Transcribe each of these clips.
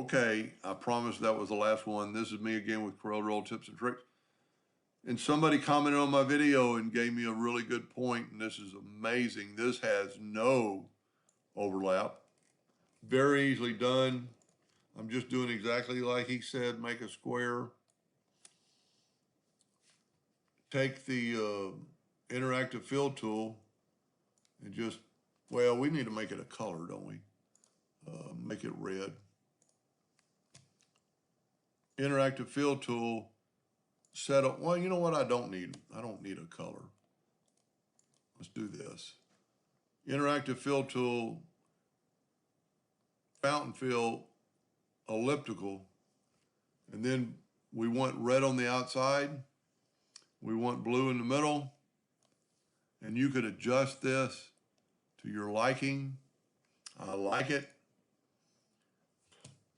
Okay, I promise that was the last one. This is me again with Corel Roll Tips and Tricks. And somebody commented on my video and gave me a really good point, and this is amazing. This has no overlap. Very easily done. I'm just doing exactly like he said, make a square. Take the interactive fill tool and just, well, we need to make it a color, don't we? Make it red. Interactive fill tool, set up, well, you know what I don't need? I don't need a color. Let's do this. Interactive fill tool, fountain fill, elliptical, and then we want red on the outside. We want blue in the middle, and you could adjust this to your liking. I like it.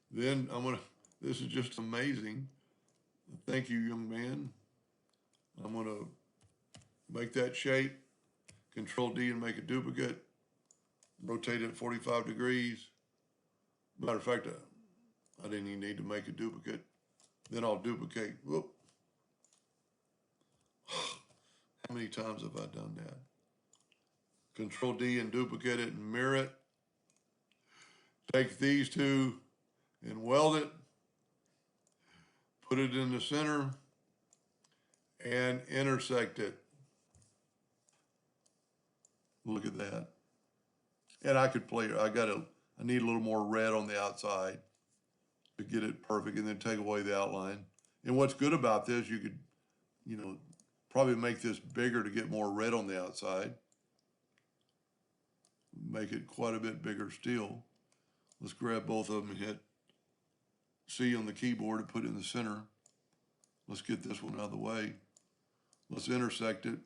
Then this is just amazing. Thank you, young man. I'm gonna make that shape, Control D and make a duplicate, rotate it 45 degrees. Matter of fact, I didn't even need to make a duplicate. Then I'll duplicate, whoop. How many times have I done that? Control D and duplicate it and mirror it. Take these two and weld it. Put it in the center and intersect it. Look at that. And I could play, I need a little more red on the outside to get it perfect, and then take away the outline. And what's good about this, you could, probably make this bigger to get more red on the outside. Make it quite a bit bigger still. Let's grab both of them and hit C on the keyboard and put it in the center. Let's get this one out of the way. Let's intersect it.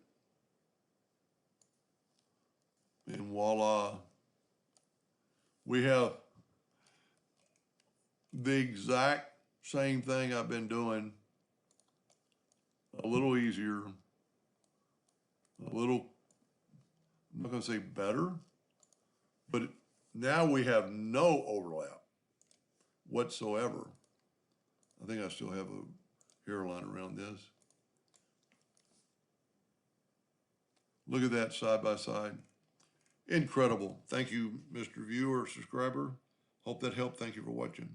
And voila. We have the exact same thing I've been doing, a little easier, a little, I'm not going to say better, but now we have no overlap whatsoever. I think I still have a hairline around this. Look at that side by side. Incredible. Thank you, Mr. Viewer, subscriber. Hope that helped. Thank you for watching.